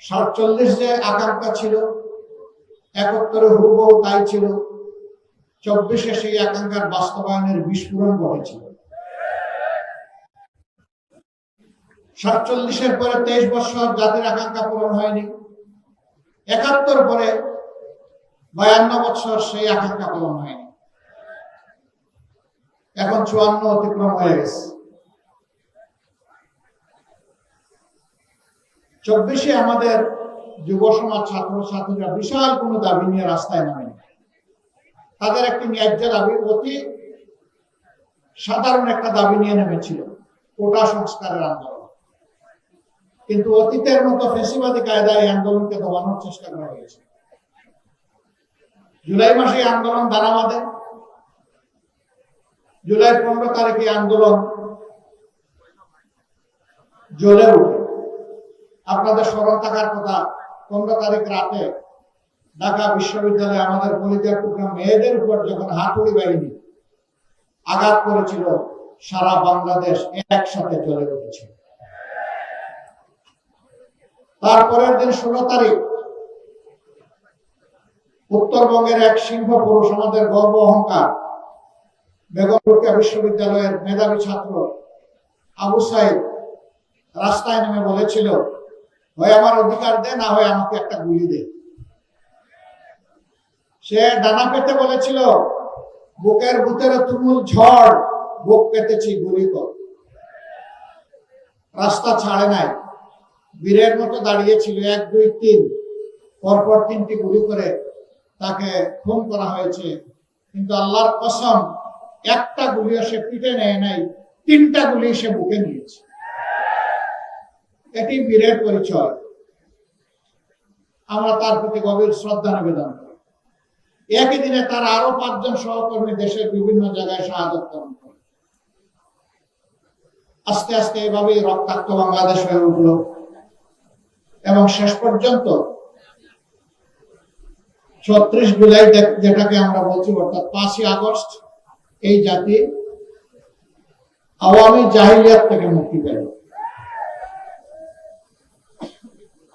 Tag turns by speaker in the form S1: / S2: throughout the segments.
S1: 47 যে আকাঙ্ক্ষা ছিল 71-এ হুবহু তাই ছিল, 24-এ সেই আকাঙ্ক্ষার বাস্তবায়নের বিস্ফোরণ ঘটেছিল। 47-এর পরে 23 বছর জাতির আকাঙ্ক্ষা পূরণ হয়নি, 71 পরে 52 বছর সেই আকাঙ্ক্ষা পূরণ হয়নি, এখন 54 অতিক্রম হয়ে গেছে। 24-এ আমাদের যুব সমাজ ছাত্রছাত্রীরা বিশাল কোনো দাবি নিয়ে রাস্তায় নামেনি। তাদের একটি ন্যায্য দাবি, অতি সাধারণ একটা দাবি নিয়ে নেমেছিল, কোটা সংস্কারের আন্দোলন। কিন্তু অতীতের মতো ফ্যাসিবাদী কায়দায় এই আন্দোলনকে দমানোর চেষ্টা করা হয়েছে। জুলাই মাসে আন্দোলন দানা বাঁধে। জুলাই 15 তারিখে আন্দোলন জ্বলে ওঠে। আপনাদের স্মরণ থাকার কথা, 15 তারিখ রাতে ঢাকা বিশ্ববিদ্যালয়ে আমাদের কলেজের টুকরা মেয়েদের উপর যখন হাতুড়ি বাহিনী আঘাত করেছিল, সারা বাংলাদেশ একসাথে জ্বলে উঠেছে। তারপরের দিন 16 তারিখ উত্তরবঙ্গের এক সিংহ পুরুষ, আমাদের গর্ব অহংকার, বেগম রোকেয়া বিশ্ববিদ্যালয়ের মেধাবী ছাত্র আবু সাইদ রাস্তায় নেমে বলেছিল, হয় আমার অধিকার দে, না হয় আমাকে একটা গুলি দে। সে ডানা পেতে বলেছিল, বুকের ভিতরে তুমুল ঝড়, বুক পেতেছি, গুলি কর। রাস্তা ছাড়ে নাই, বীরের মতো দাঁড়িয়েছিল। 1, 2, 3 পরপর 3টি গুলি করে তাকে খুন করা হয়েছে। কিন্তু আল্লাহর কসম, একটা গুলিও সে পিঠে নেয় নাই, 3টা গুলি সে বুকে নিয়েছে। এটি বীরের পরিচয়। আমরা তার প্রতি গভীর শ্রদ্ধা নিবেদন করি। একই দিনে তার আরো 5 জন সহকর্মী দেশের বিভিন্ন জায়গায় শাহাদত বরণ করে। আস্তে আস্তে এভাবেই রক্তাক্ত বাংলাদেশ হয়ে উঠল এবং শেষ পর্যন্ত 36 জুলাই, যেটাকে আমরা বলছি, অর্থাৎ 5ই আগস্ট, এই জাতি আওয়ামী জাহিলিয়াত থেকে মুক্তি পেল।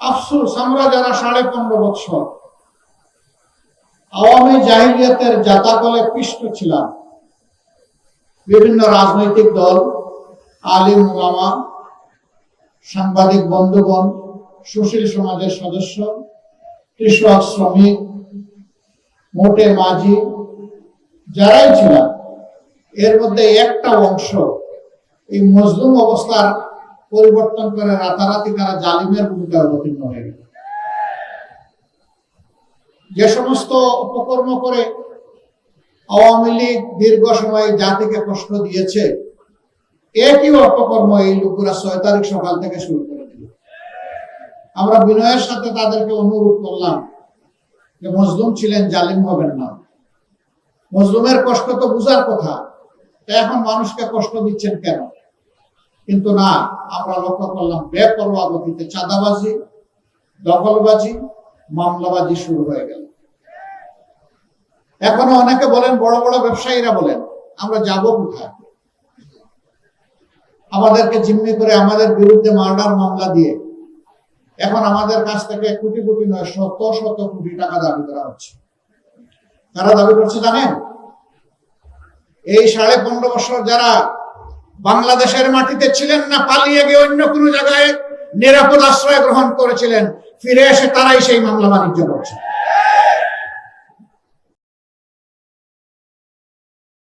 S1: আফসোস, আমরা যারা 15.5 বছর আওয়ামী জাহিলিয়াতের জাতাকলে পিষ্ট ছিলাম, বিভিন্ন রাজনৈতিক দল, আলিম ওলামা, সাংবাদিক বন্ধুগণ, সুশীল সমাজের সদস্য, কৃষক, শ্রমিক, মোটে মাঝি, যারাই ছিলাম, এর মধ্যে একটা অংশ এই মজলুম অবস্থার পরিবর্তন করে রাতারাতি তারা জালিমের ভূমিকায় অবতীর্ণ হয়ে গেল। যে সমস্ত উপকর্ম করে আওয়ামী লীগ দীর্ঘ সময় জাতিকে কষ্ট দিয়েছে, একই অপকর্ম এই লোকেরা 6 তারিখ সকাল থেকে শুরু করে দিল। আমরা বিনয়ের সাথে তাদেরকে অনুরোধ করলাম যে মজলুম ছিলেন, জালিম হবেন না। মজলুমের কষ্ট তো বুঝার কথা, এখন মানুষকে কষ্ট দিচ্ছেন কেন? কিন্তু না, আমরা লক্ষ্য করলাম বেপরোয়া গতিতে চাঁদাবাজি, দখলবাজি, মামলাবাজি শুরু হয়ে গেল। এখনো অনেকে বলেন, বড় বড় ব্যবসায়ীরা বলেন, আমরা যাব কোথায়? আমাদেরকে জিম্মি করে আমাদের বিরুদ্ধে মার্ডার মামলা দিয়ে এখন আমাদের কাছ থেকে কোটি কোটি নয়, শত শত কোটি টাকা দাবি করা হচ্ছে। কারা দাবি করছে জানেন? এই 15.5 বছর যারা বাংলাদেশের মাটিতে ছিলেন না, পালিয়ে গিয়ে অন্য কোনো জায়গায় নিরাপদ আশ্রয় গ্রহণ করেছিলেন, ফিরে এসে তারাই সেই মামলা বাণিজ্য করছে।